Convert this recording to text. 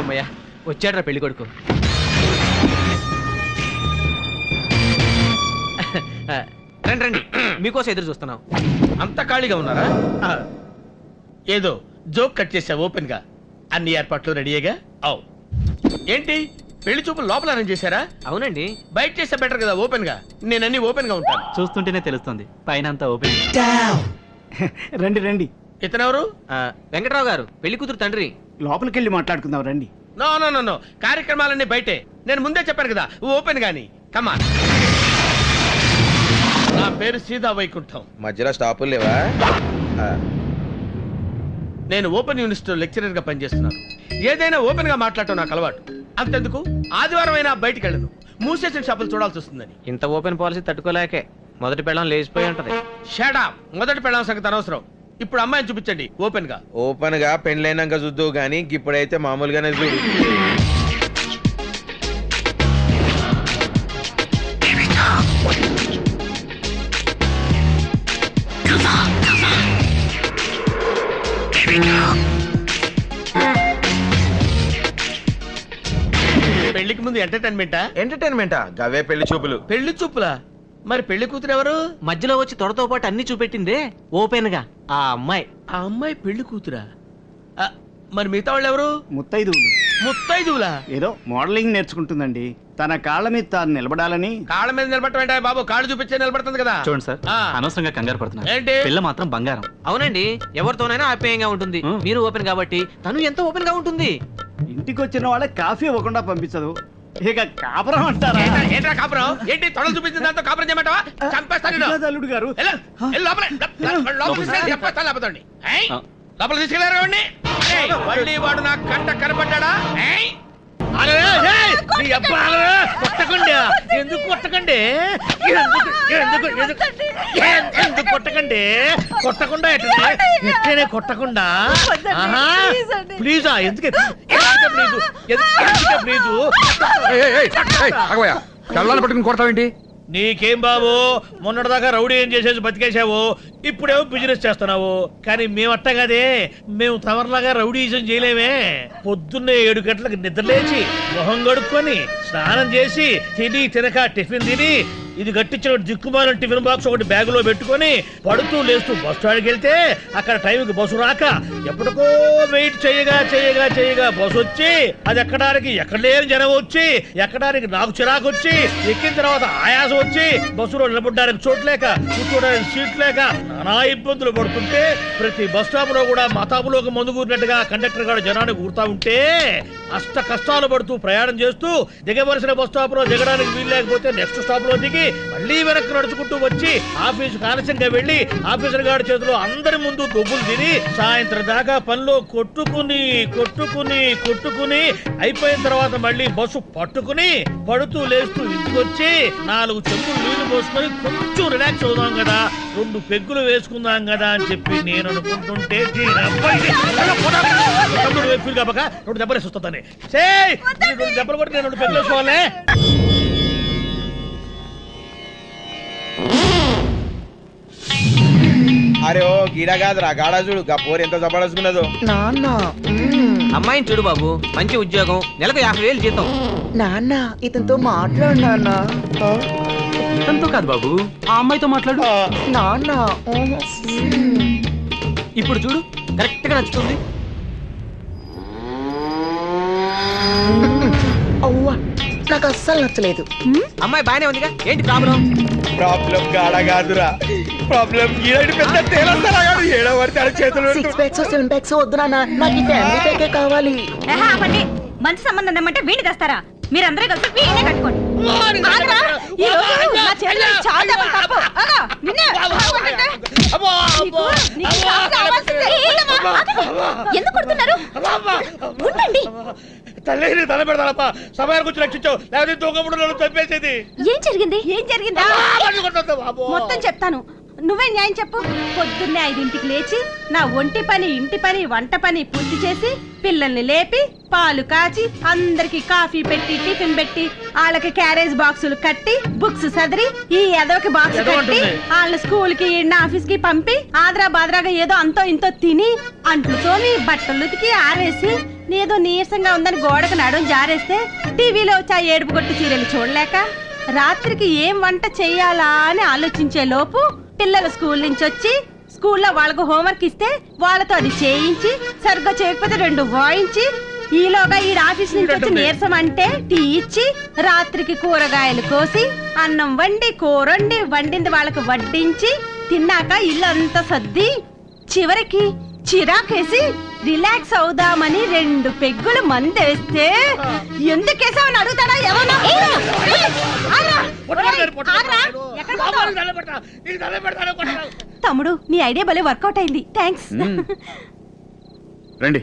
అమ్మయ్య వచ్చాడ్రా పెళ్లి కొడుకు. రండి రండి, మీకోసం ఎదురు చూస్తున్నాం. అంత ఖాళీగా ఉన్నారా? ఏదో జోక్ కట్ చేసా ఓపెన్ గా. అన్ని ఏర్పాట్లు రెడీగా. అవు ఏంటి పెళ్లి చూపులు లోపల అరేంజ్ చేశారా? అవునండి. బయట చేస్తే బెటర్ కదా ఓపెన్ గా. నేనన్నీ ఓపెన్ గా ఉంటాను. చూస్తుంటేనే తెలుస్తుంది పైన అంతా ఓపెన్. రండి రండి. ఇతనెవరు? వెంకట్రావు గారు, పెళ్లి కూతురు తండ్రి. లోపలికి వెళ్ళి మాట్లాడుకుందాం రండి. నో నో నో నో, కార్యక్రమాలన్నీ బయటే. నేను ముందే చెప్పాను కదా ఓపెన్ గాని. కమాన్. నా పేరు సీతా వైకుంఠం. మధ్యలో స్టాపులు లేవా? నేను ఓపెన్ యూనివర్సిటీ లెక్చరర్ గా పనిచేస్తున్నాను. ఏదైనా ఓపెన్ గా మాట్లాడటం నాకు అలవాటు. అంతెందుకు ఆదివారం అయినా బయటికి వెళ్ళను, మూసేసిన షాపులు చూడాల్సి వస్తుందని. ఇంత ఓపెన్ పాలసీ తట్టుకోలేకే మొదటి పెళ్ళం లేచిపోయి ఉంటది. Shut up. మొదటి పెళ్ళాం సంగతి అనవసరం. ఇప్పుడు అమ్మాయిని చూపించండి ఓపెన్ గా. ఓపెన్ గా పెళ్ళైనాక చూద్దావు గానీ ఇప్పుడైతే మామూలుగానే చూడు. పెళ్లికి ముందు ఎంటర్టైన్మెంటా? ఎంటర్టైన్మెంటా? గవే పెళ్లి చూపులు. పెళ్లి చూపులా? మరి పెళ్లి కూతురు ఎవరు? మధ్యలో వచ్చి తొడతో పాటు అన్ని చూపెట్టిందే ఓపెన్ గా ఆ అమ్మాయి. ఆ అమ్మాయి పెళ్లి కూతురా? మరి మిగతా వాళ్ళు ఎవరు? ముత్తైదువులు. ముత్తైదువులా? ఏదో మోడలింగ్ నేర్చుకుంటుందండి. తన కాళ్ళ మీద తాను నిలబడాలని. కాళ్ళ మీద నిలబడటం బాబు, కాళ్ళు చూపించే నిలబడుతుంది కదా. చూడండి సార్, అనవసరంగా కంగారు పడుతున్నారు. ఏంటి? పిల్ల మాత్రం బంగారం. అవునండి, ఎవరితోనైనా ఆప్యాయంగా ఉంటుంది. మీరు ఓపెన్ కాబట్టి తను ఎంతో ఓపెన్ గా ఉంటుంది. ఇంటికి వచ్చిన వాళ్ళకి కాఫీ ఇవ్వకుండా పంపించదు, ఇక కాపురం అంటారా? ఏంట్రా కాపురం? ఏంటి తొడలు చూపించిన దాంతో కాపురం చేయమంటావా? చంపేస్తాను. అల్లుడు గారు లోపల తీసుకెళ్లారు. మళ్ళీ వాడు నా కంట కనపడ్డా? కొట్టకండి. ఎందుకు కొట్టకండి? ఎందుకు కొట్టకండి? కొట్టకుండా ఎట్లనే కొట్టకుండా? ప్లీజా? ఎందుకే ప్లీజు? కళ్ళని పట్టుకుని కొడతావేంటి? నీకేం బాబు, మొన్నటిదాకా రౌడీ ఏం చేసేసి బతికేసావు, ఇప్పుడేమో బిజినెస్ చేస్తున్నావు. కానీ మేమట్ట కదే, మేము తమర్లాగా రౌడీజం చేయలేమే. పొద్దున్నే 7 గంటలకు నిద్రలేచి మొహం కడుక్కొని స్నానం చేసి తిని తినక టిఫిన్ తిని ఇది గట్టించిన దిక్కుమాల టిఫిన్ బాక్స్ ఒకటి బ్యాగులో పెట్టుకొని పడుతూ లేస్తూ బస్ స్టాండ్కి వెళ్తే అక్కడ టైంకి బస్సు రాక ఎప్పటికో వెయిట్ చేయగా బస్సు వచ్చి అది ఎక్కడానికి ఎక్కడ లేని జనం వచ్చి ఎక్కడానికి నాకు చిరాకు వచ్చి ఎక్కిన తర్వాత ఆయాసం వచ్చి బస్సులో నిలబడడానికి చోట్లేక కూర్చోడానికి సీట్ లేక నానా ఇబ్బందులు పడుతుంటే ప్రతి బస్ స్టాప్ లో కూడా మతాబులోకి మందు కూరినట్టుగా కండక్టర్ గారు జనానికి కూరుతా ఉంటే అష్ట కష్టాలు పడుతూ ప్రయాణం చేస్తూ దిగవలసిన బస్ స్టాప్ లో దిగడానికి వీలు లేకపోతే నెక్స్ట్ స్టాప్ లో దిగి మళ్ళీ వెనక్కి నడుచుకుంటూ వచ్చి ఆఫీసు ఆలస్యంగా వెళ్లి ఆఫీసర్ గారి చేతిలో అందరి ముందు డబ్బులు తిని సాయంత్రం దాకా పనిలో కొట్టుకుని అయిపోయిన తర్వాత మళ్ళీ బస్సు పట్టుకుని పడుతూ లేస్తూ ఇంటికి వచ్చి 4 చెంబులు నీళ్లు పోసుకొని కొంచెం రిలాక్స్ అవుదాం కదా, 2 పెగ్గులు వేసుకుందాం కదా అని చెప్పి నేను అనుకుంటుంటే కాబట్టి 2 దెబ్బలు వేసుకొస్తాను. 2 దెబ్బలు కొట్టి నేను 2 పెగ్గులు వేసుకోవాలి. అరే ఓ గీడ కాదురా, గాడా చూడు పోరు ఎంత జబర్దస్తున్నదో. నాన్న అమ్మాయిని చూడు బాబు, మంచి ఉద్యోగం, నెలకు 50,000 జీతం. నాన్న ఇతనితో మాట్లాడు నాన్న. ఇతనితో కాదు బాబు, ఆ అమ్మాయితో మాట్లాడు. నాన్న ఇప్పుడు చూడు కరెక్ట్ గా నచ్చుతుంది. అవ్వా నాకు అస్సలు నచ్చలేదు. అమ్మాయి బానే ఉందిగా, ఏంటి ప్రాబ్లం? ప్రాబ్లం గాడా కాదురా, ప్రాబ్లం గీడ పెద్ద తేలస్తారా ఏడవడితే చేతులు 6 packs 7 packs వద్దు నాన్న, నాకు ఈ ఫ్యామిలీ ప్యాకే కావాలి. మంచి సంబంధం తెమ్మంటే వీడి తెస్తారా? మీరందరూ కలిసి వీడినే కట్టుకోండి. ఎందుకు కొడుతున్నారు? ఉండండి. తల్లి తల పెడతానప్పా, సమయానికి వచ్చి రక్షించావు, లేకపోతే దొంగముడు నన్ను చంపేసేది. ఏం జరిగింది? మొత్తం చెప్తాను. నువ్వే న్యాయం చెప్పు. పొద్దున్నే 5ంటికి లేచి నా ఒంటి పని, ఇంటి పని, వంట పని పూర్తి చేసి పిల్లల్ని లేపి పాలు కాచి అందరికి కాఫీ పెట్టి టిఫిన్ పెట్టి వాళ్ళకి క్యారేజ్ బాక్సులు కట్టి బుక్స్ సదిరి ఈ ఎదవకి బాక్స్ కట్టి వాళ్ళ స్కూల్ కి ఆఫీస్ కి పంపి ఆదరా బాదరాగా ఏదో అంతో ఇంతో తిని అంట్లు తోమి బట్టలు ఉతికి ఆరేసి ఏదో నీరసంగా ఉందని గోడకు నడుం జారేస్తే టీవీలో వచ్చి ఆ ఏడుపు కొట్టు సీరియల్ చూడలేక రాత్రికి ఏం వంట చెయ్యాలా అని ఆలోచించే లోపు పిల్లలు స్కూల్ నుంచి వచ్చి స్కూల్లో వాళ్ళకు హోంవర్క్ ఇస్తే వాళ్ళతో అది చేయించి సరిగ్గా చేయకపోతే 2 వాయించి ఈలోగా ఈ ఆఫీస్ నుంచి వచ్చి నీరసం అంటే టీ ఇచ్చి రాత్రికి కూరగాయలు కోసి అన్నం వండి కూరండి వండింది వాళ్ళకు వడ్డించి తిన్నాక ఇల్లు అంతా సర్ది చివరికి చిరాకేసి రిలాక్స్ అవుదామని 2 పెగ్గులు మందేస్తే ఎందుకేసామని అడుగుతాడా ఎవరో? తమ్ముడు నీ ఐడియా భలే వర్కౌట్ అయింది. థ్యాంక్స్. రండి